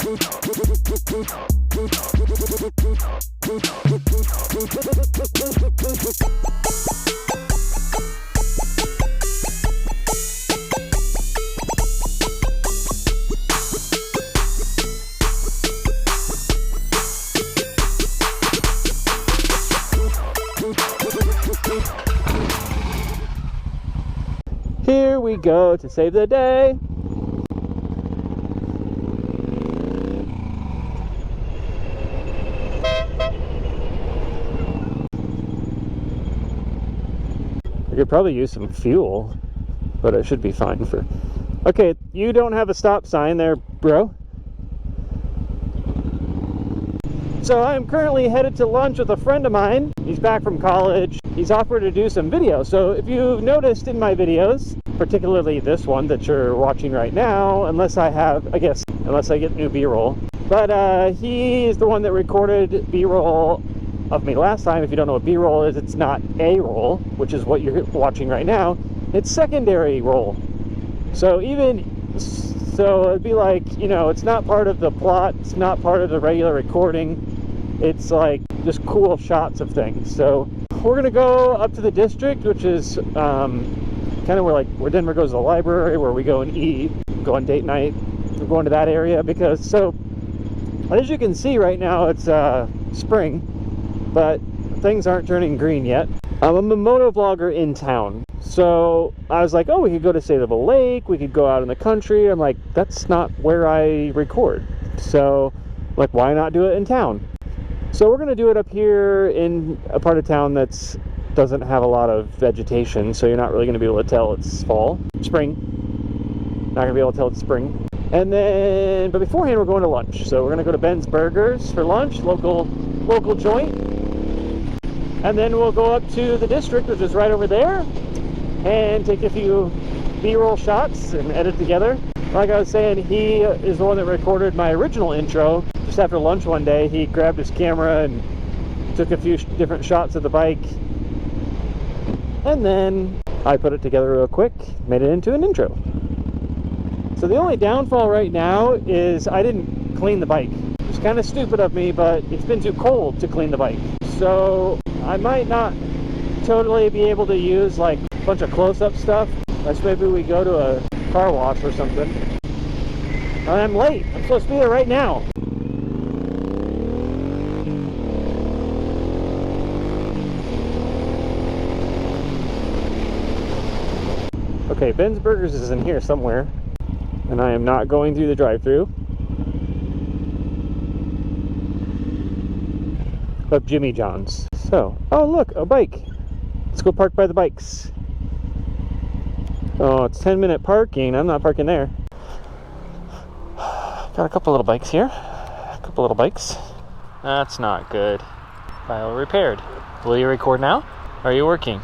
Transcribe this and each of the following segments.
Here we go to save the day. I could probably use some fuel, but it should be fine for... Okay, you don't have a stop sign there, bro. So I'm currently headed to lunch with a friend of mine. He's back from college. He's offered to do some videos. So if you've noticed in my videos, particularly this one that you're watching right now, unless I get new B-roll. But he is the one that recorded B-roll of me last time. If you don't know what B-roll is, it's not A-roll, which is what you're watching right now. It's secondary roll. So it'd be like, you know, it's not part of the plot, it's not part of the regular recording. It's like just cool shots of things. So we're gonna go up to the district, which is kind of where Denver goes to the library, where we go and eat, go on date night. We're going to that area because, so as you can see right now, it's spring, but things aren't turning green yet. I'm a motovlogger in town, so I was like, oh, we could go to Sailable Lake, we could go out in the country. I'm like, that's not where I record, so like, why not do it in town? So we're gonna do it up here in a part of town that's doesn't have a lot of vegetation, so you're not really gonna be able to tell it's spring. Not gonna be able to tell it's spring. And then, but beforehand, we're going to lunch. So we're gonna go to Ben's Burgers for lunch, local joint. And then we'll go up to the district, which is right over there, and take a few B-roll shots and edit together. Like I was saying, he is the one that recorded my original intro. Just after lunch one day, he grabbed his camera and took a few different shots of the bike. And then I put it together real quick, made it into an intro. So the only downfall right now is I didn't clean the bike. It's kind of stupid of me, but it's been too cold to clean the bike. So I might not totally be able to use like a bunch of close-up stuff. Unless maybe we go to a car wash or something. I'm late. I'm supposed to be there right now. Okay, Ben's Burgers is in here somewhere, and I am not going through the drive-thru of Jimmy John's. So, oh look, a bike. Let's go park by the bikes. Oh, it's 10-minute parking. I'm not parking there. Got a couple little bikes here. A couple little bikes. That's not good. File repaired. Will you record now? Are you working?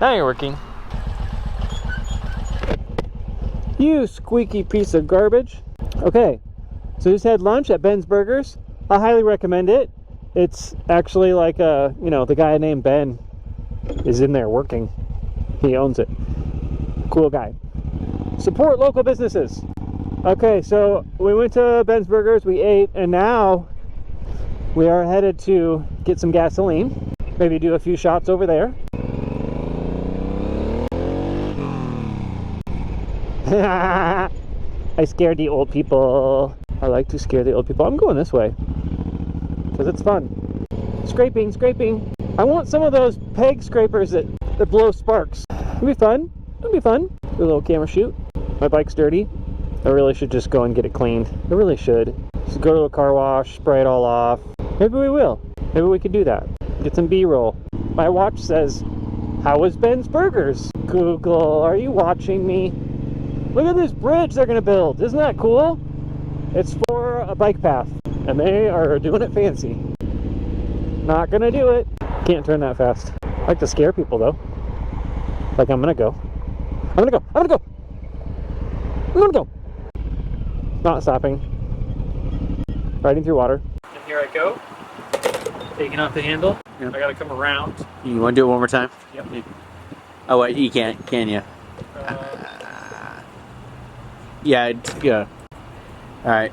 Now you're working. You squeaky piece of garbage. Okay, so just had lunch at Ben's Burgers. I highly recommend it. It's actually like the guy named Ben is in there working. He owns it. Cool guy. Support local businesses. Okay, so we went to Ben's Burgers, we ate, and now we are headed to get some gasoline. Maybe do a few shots over there. I scared the old people. I like to scare the old people. I'm going this way because it's fun. Scraping. I want some of those peg scrapers that blow sparks. It'll be fun. Do a little camera shoot. My bike's dirty. I really should just go and get it cleaned. I really should. Just go to a car wash, spray it all off. Maybe we will. Maybe we could do that. Get some B-roll. My watch says, how was Ben's Burgers? Google, are you watching me? Look at this bridge they're gonna build. Isn't that cool? It's for a bike path, and they are doing it fancy. Not gonna do it. Can't turn that fast. I like to scare people though. Like I'm gonna go. Not stopping. Riding through water. And here I go. Taking off the handle. Yep. I gotta come around. You want to do it one more time? Yep. Oh wait, you can't, can you? Yeah. All right.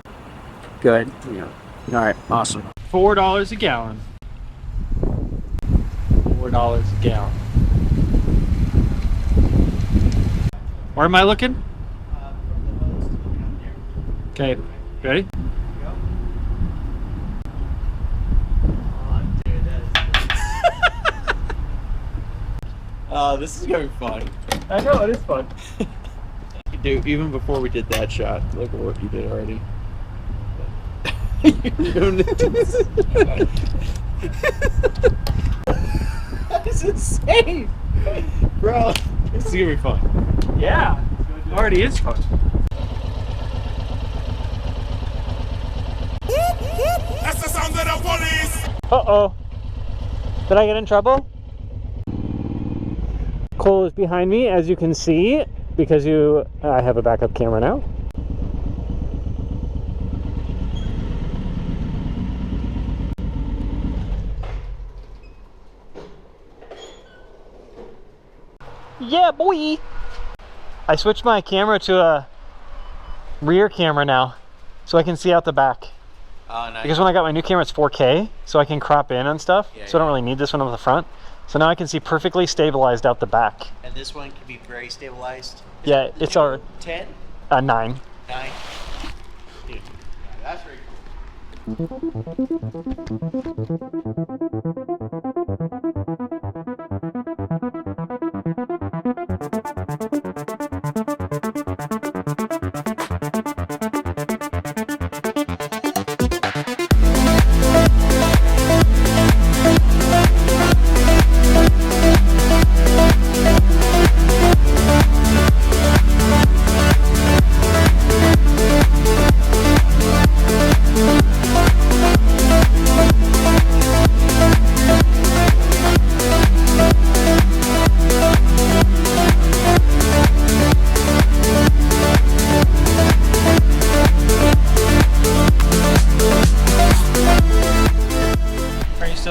Go ahead. Yeah. All right. Awesome. $4 a gallon. $4 a gallon. Where am I looking? Okay, ready? Oh, this is gonna be fun. I know, it is fun. Dude, even before we did that shot, look at what you did already. You're doing it. That's insane! Bro, this is gonna be fun. Yeah, it already is fun. That's the sound of the police! Uh-oh. Did I get in trouble? Cole is behind me, as you can see, because I have a backup camera now. Yeah, boy! I switched my camera to a rear camera now, so I can see out the back. Oh, nice. Because when I got my new camera, it's 4K, so I can crop in and stuff. Yeah, so I don't really need this one up the front. So now I can see perfectly stabilized out the back. And this one can be very stabilized. Yeah, it's our 10? 9. 9. Dude, that's very cool.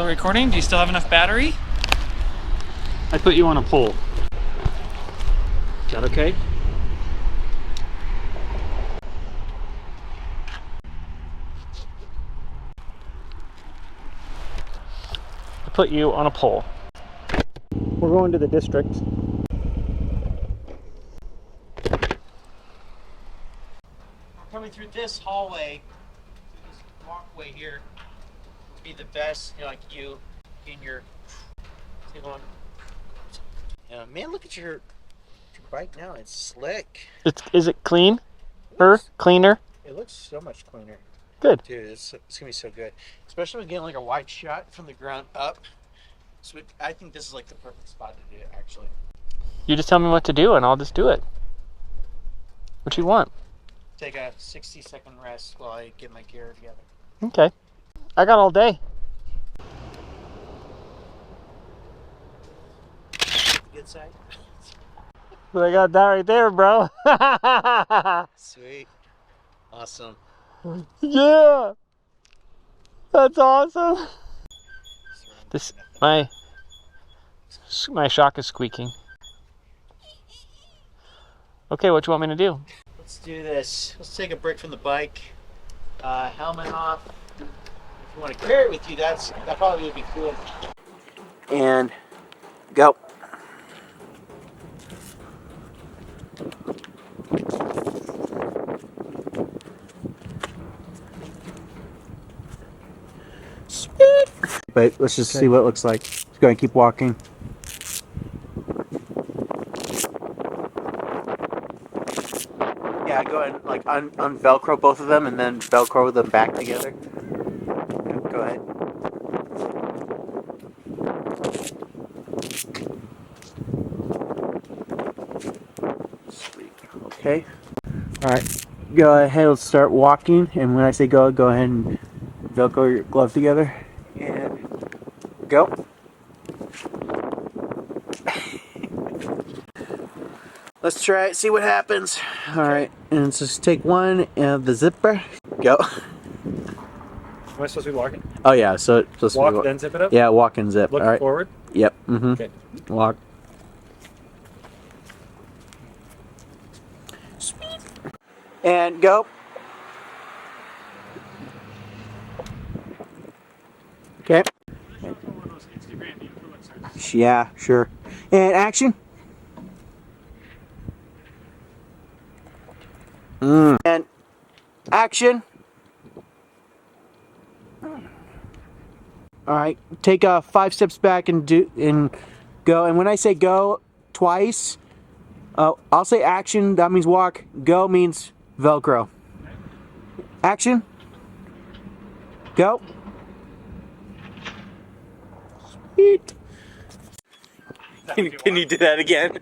Recording? Do you still have enough battery? I put you on a pole. Is that okay? I put you on a pole. We're going to the district. Coming through this hallway, this walkway here, to be the best, you know, like you in your. Man, look at your bike now. It's slick. Is it clean? Cleaner? It looks so much cleaner. Good. Dude, it's gonna be so good, especially when getting like a wide shot from the ground up. So I think this is like the perfect spot to do it, actually. You just tell me what to do and I'll just do it. What you want? Take a 60-second rest while I get my gear together. Okay. I got all day. Good side. I got that right there, bro. Sweet. Awesome. Yeah. That's awesome. This my shock is squeaking. Okay, what do you want me to do? Let's do this. Let's take a break from the bike. Helmet off. If you want to carry it with you, that probably would be cool. And go. Sweet. But let's just see what it looks like. Just go and keep walking. Yeah, go ahead and like un-Velcro both of them and then Velcro them back together. Yeah, go ahead. Sweet. Okay. Alright. Go ahead, let's start walking. And when I say go ahead and Velcro your glove together. And go. Let's try it, see what happens. Alright, and let's just take one of the zipper. Go. Am I supposed to be walking? Oh yeah, so it's supposed Walk to be then zip it up? Yeah, walk and zip. Look All right. forward? Yep. Mm-hmm. Okay. Walk. Sweet. And go. Okay. One of those Instagram influencers. Yeah, sure. And action. And action. All right, take 5 steps back and go. And when I say go twice, I'll say action. That means walk. Go means Velcro. Action. Go. Sweet. Can you do that again?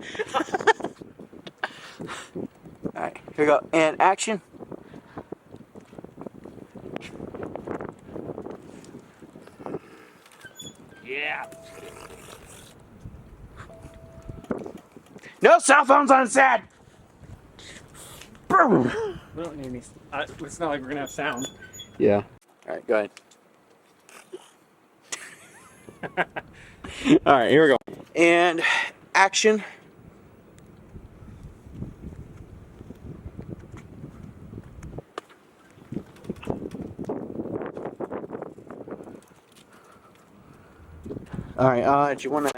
All right, here we go. And action. Yeah. No cell phones on set. Boom. We don't need any. It's not like we're gonna have sound. Yeah. All right, go ahead. All right, here we go. And action. All right, do you want to...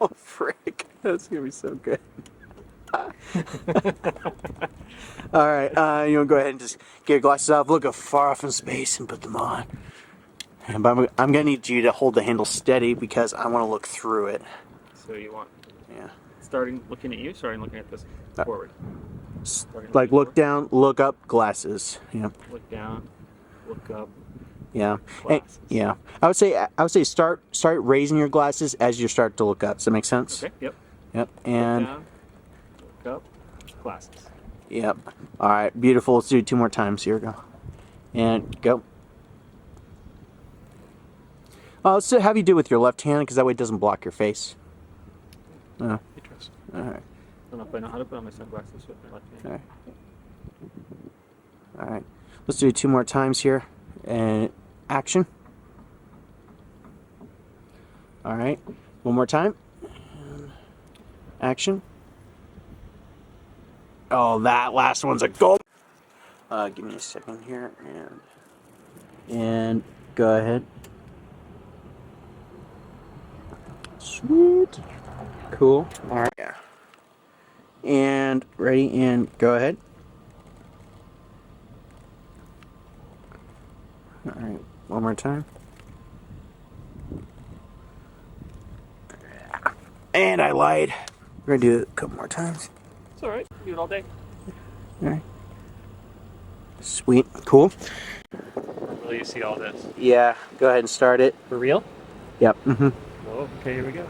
Oh, frick. That's going to be so good. All right, you want to go ahead and just get your glasses off, look far off in space, and put them on. But I'm going to need you to hold the handle steady because I want to look through it. So you want... Yeah. Starting looking at you, starting looking at this forward. Like look down, look up, glasses. Yeah. Look down, look up. Yeah. And, yeah. I would say start raising your glasses as you start to look up. Does that make sense? Okay. Yep. Yep. And look down, look up, glasses. Yep. All right. Beautiful. Let's do it 2 more times. Here we go. And go. Let's have you do it with your left hand because that way it doesn't block your face. Interesting. All right. I don't know if I know how to put on my sunglasses with my left hand. All right. Let's do it 2 more times here. And action. All right. 1 more time. And action. Oh, that last one's a goal. Give me a second here, and go ahead. Sweet. Cool. All right. Yeah. And ready, and go ahead. All right. 1 more time. And I lied. We're gonna do it a couple more times. It's all right. Do it all day. All right. Sweet. Cool. Will you see all this? Yeah. Go ahead and start it. For real? Yep. Mm-hmm. Oh, okay. Here we go.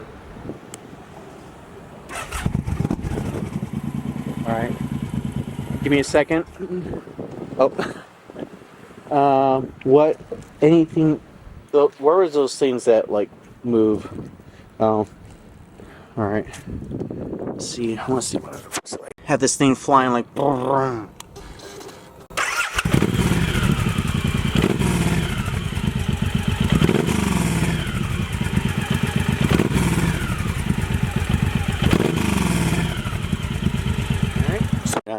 All right. Give me a second. Oh. What? Anything? Where was those things that like move? Oh. All right. Let's see. I want to see what it looks like. Have this thing flying like. All right.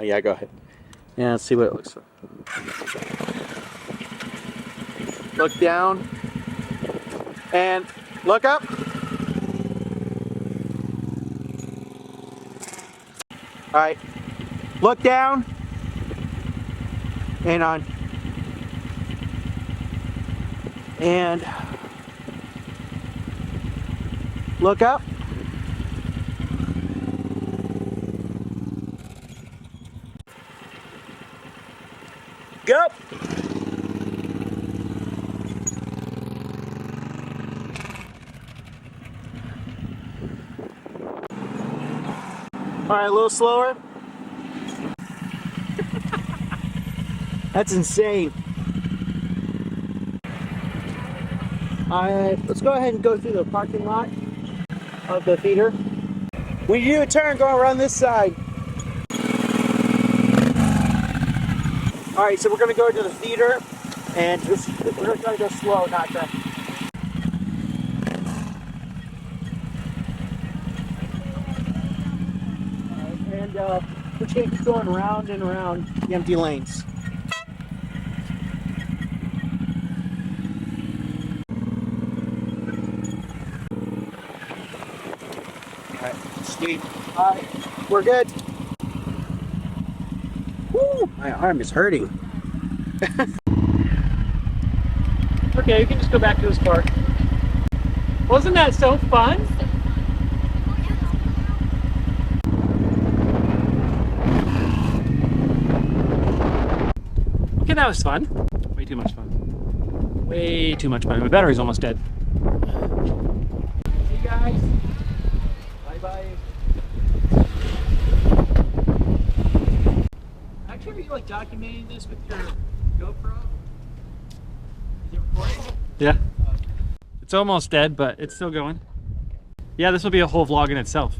Yeah, go ahead. Yeah, let's see what it looks like. Look down and look up. All right, look down and on, and look up. Go. All right, a little slower. That's insane. All right, let's go ahead and go through the parking lot of the theater. When you do a turn, go around this side. All right, so we're gonna go to the theater, and we're gonna try to go slow, not fast. And we're just gonna keep going around and around the empty lanes. Sweet. We're good. Woo, my arm is hurting. Okay, you can just go back to the Spark. Wasn't that so fun? Okay, that was fun. Way too much fun. Way too much fun. My battery's almost dead. Hey guys. Bye-bye. Actually, are you like documenting this with your GoPro? Is it recording? Yeah. It's almost dead, but it's still going. Yeah, this will be a whole vlog in itself.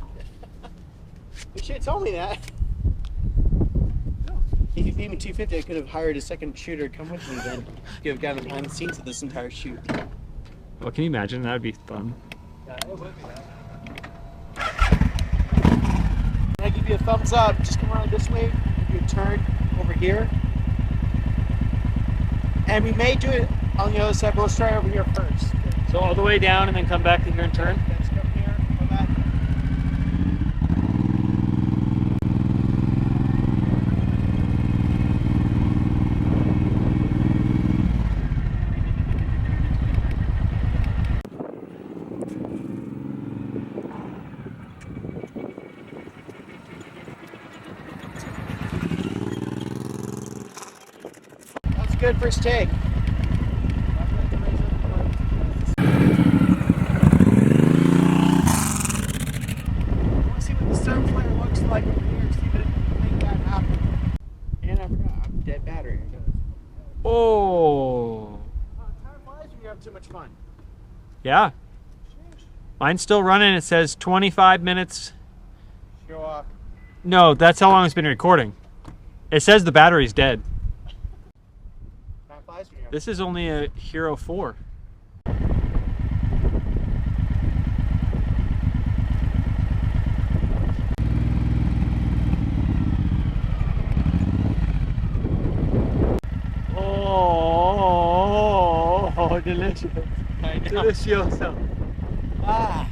You should have told me that. If you paid me $250, I could have hired a second shooter to come with me then. Could have gotten behind the scenes of this entire shoot. Well, can you imagine? That would be fun. Yeah, it would be that. Can I give you a thumbs up? Just come around this way, give you a turn over here. And we may do it on the other side, but let's try over here first. So all the way down and then come back to here and turn? Let's come here, come back. That was a good first take. Like over here, see if it can make that happen. And I forgot, I'm dead battery. Oh. Time flies when you're having too much fun. Yeah. Mine's still running. It says 25 minutes. Show off. No, that's how long it's been recording. It says the battery's dead. Time flies when you're having This is only a Hero 4. Oh, delicious. I know. Delicioso. Ah,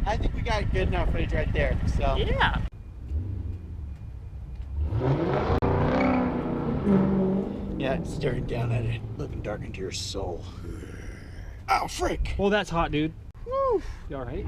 I think we got it good enough footage right there. So Yeah. yeah, staring down at it, looking dark into your soul. Oh, frick. Well, that's hot, dude. Woo. You all right?